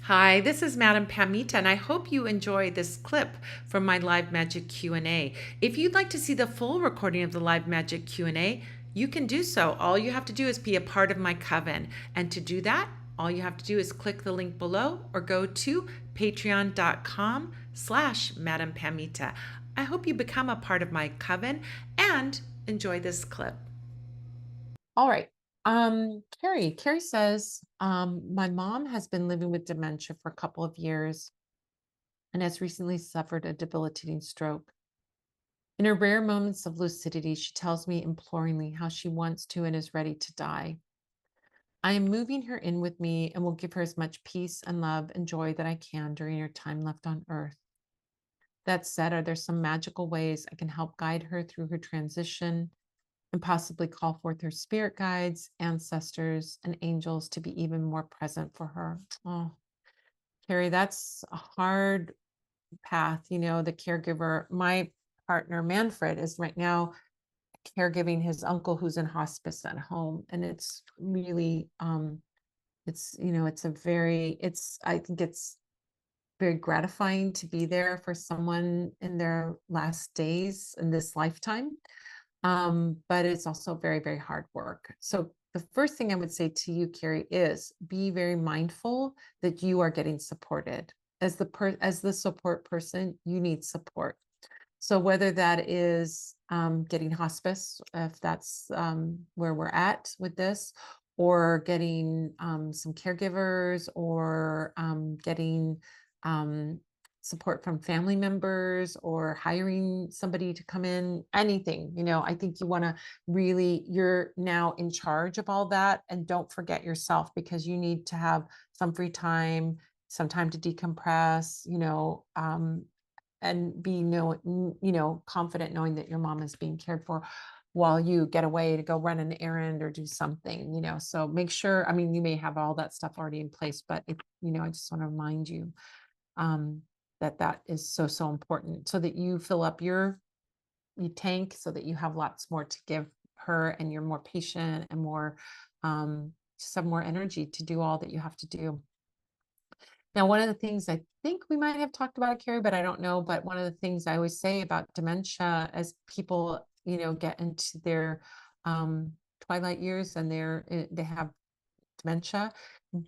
Hi, this is Madam Pamita, and I hope you enjoy this clip from my Live Magic Q&A. If you'd like to see the full recording of the Live Magic Q&A, you can do so. All you have to do is be a part of my coven. And to do that, all you have to do is click the link below or go to patreon.com/Madam Pamita. I hope you become a part of my coven and enjoy this clip. All right. Carrie says, my mom has been living with dementia for a couple of years and has recently suffered a debilitating stroke. In her rare moments of lucidity, she tells me imploringly how she wants to and is ready to die. I am moving her in with me and will give her as much peace and love and joy that I can during her time left on earth. That said, are there some magical ways I can help guide her through her transition and possibly call forth her spirit guides, ancestors, and angels to be even more present for her? Oh, Carrie, that's a hard path. The caregiver, my partner Manfred is right now caregiving his uncle who's in hospice at home. And it's really it's a very it's I think it's very gratifying to be there for someone in their last days in this lifetime. But it's also very, very hard work. So the first thing I would say to you, Carrie, is be very mindful that you are getting supported. As the support person, you need support. So whether that is getting hospice, if that's where we're at with this, or getting some caregivers, or getting um, support from family members, or hiring somebody to come in, anything, I think you want to really, you're now in charge of all that. And don't forget yourself, because you need to have some free time, some time to decompress, and be confident knowing that your mom is being cared for while you get away to go run an errand or do something. So make sure, I mean, you may have all that stuff already in place, but I just want to remind you um that is so, so important, so that you fill up your tank, so that you have lots more to give her, and you're more patient and more just have more energy to do all that you have to do. Now, one of the things I think we might have talked about, Carrie, but I don't know. But one of the things I always say about dementia, as people, get into their twilight years and they have dementia,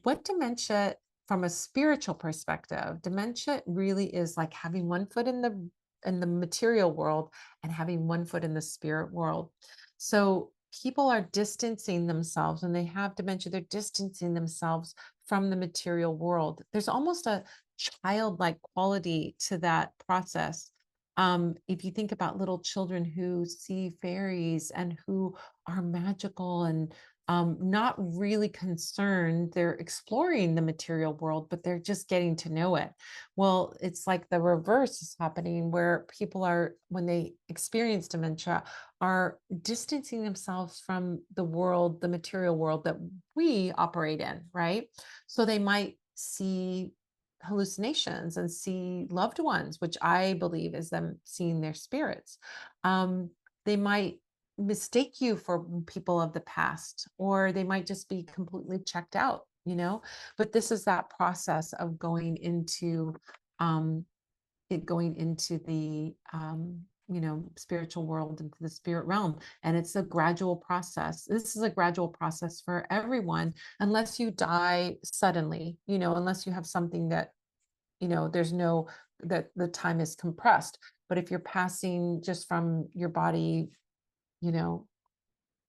what dementia, from a spiritual perspective, dementia really is like having one foot in the material world and having one foot in the spirit world. So people are distancing themselves when they have dementia, they're distancing themselves from the material world. There's almost a childlike quality to that process. If you think about little children who see fairies and who are magical and not really concerned. They're exploring the material world, but they're just getting to know it. Well, it's like the reverse is happening, where people are, when they experience dementia, are distancing themselves from the world, the material world that we operate in, right? So they might see hallucinations and see loved ones, which I believe is them seeing their spirits. They might mistake you for people of the past, or they might just be completely checked out. But this is that process of um going into the spiritual world, into the spirit realm. And it's a gradual process. This is a gradual process for everyone, unless you die suddenly, unless you have something that, there's no, that the time is compressed. But if you're passing just from your body, you know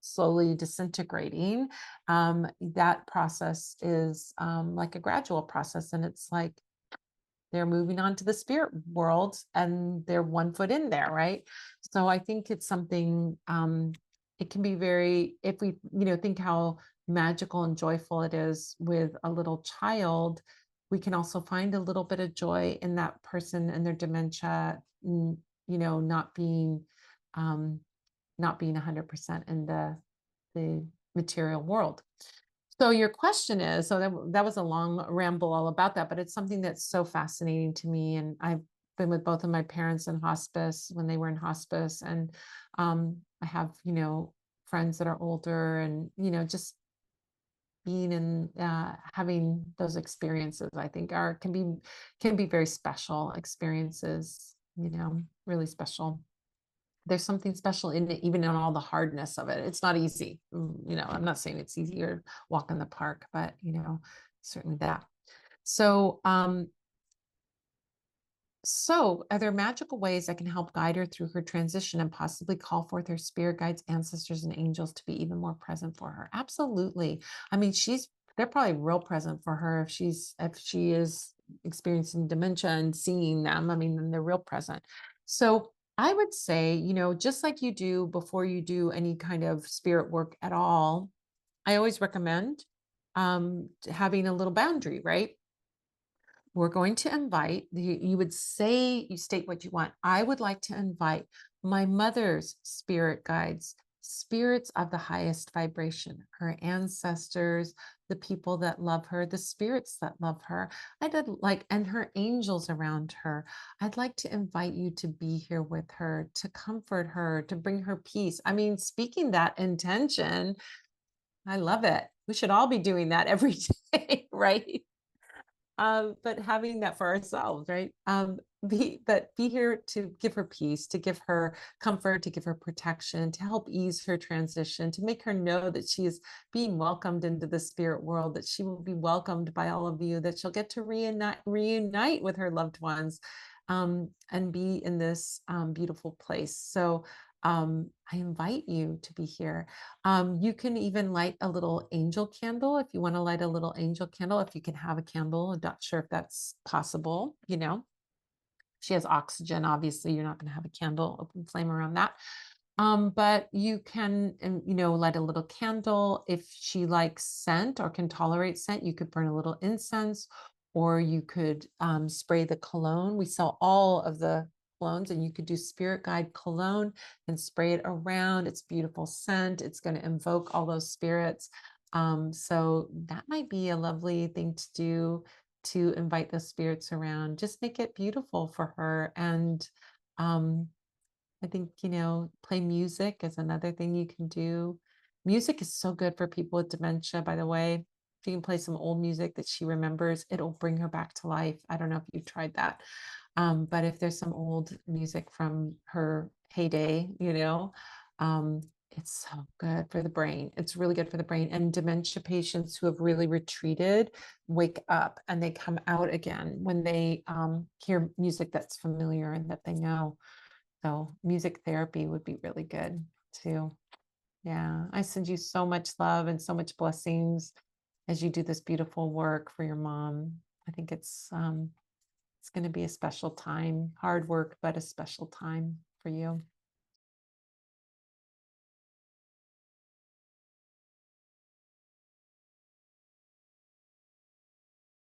slowly disintegrating, that process is like a gradual process. And it's like they're moving on to the spirit world and they're one foot in there, right? So I think it's something, it can be very, if we, think how magical and joyful it is with a little child, we can also find a little bit of joy in that person and their dementia, not being, um, not being 100% in the material world. So your question is, so that was a long ramble all about that, but it's something that's so fascinating to me. And I've been with both of my parents in hospice when they were in hospice. And I have, friends that are older, and, just being in having those experiences, I think are can be very special experiences, really special. There's something special in it, even in all the hardness of it. It's not easy. I'm not saying it's easier to walk in the park, but certainly that. So, are there magical ways that can help guide her through her transition and possibly call forth her spirit guides, ancestors, and angels to be even more present for her? Absolutely. I mean, they're probably real present for her if she is experiencing dementia and seeing them. I mean, then they're real present. So I would say, just like you do before you do any kind of spirit work at all, I always recommend having a little boundary, right? We're going to invite, you would say, you state what you want. I would like to invite my mother's spirit guides, spirits of the highest vibration, her ancestors, the people that love her, the spirits that love her. And her angels around her. I'd like to invite you to be here with her, to comfort her, to bring her peace. I mean, speaking that intention, I love it. We should all be doing that every day, right? But having that for ourselves, right? Be here to give her peace, to give her comfort, to give her protection, to help ease her transition, to make her know that she is being welcomed into the spirit world, that she will be welcomed by all of you, that she'll get to reunite with her loved ones, and be in this beautiful place. So I invite you to be here. You can even light a little angel candle if you want to light a little angel candle, if you can have a candle. I'm not sure if that's possible. She has oxygen. Obviously, you're not going to have a candle, open flame around that. But you can, light a little candle. If she likes scent or can tolerate scent, you could burn a little incense, or you could spray the cologne. We sell all of the colognes, and you could do spirit guide cologne and spray it around. It's beautiful scent. It's going to invoke all those spirits. So that might be a lovely thing to do, to invite those spirits around. Just make it beautiful for her. And um, I think, play music is another thing you can do. Music is so good for people with dementia, by the way. If you can play some old music that she remembers, it'll bring her back to life. I don't know if you've tried that. But if there's some old music from her heyday, um, it's so good for the brain. It's really good for the brain. And dementia patients who have really retreated wake up and they come out again when they hear music that's familiar and that they know. So music therapy would be really good too. Yeah. I send you so much love and so much blessings as you do this beautiful work for your mom. I think it's going to be a special time, hard work, but a special time for you.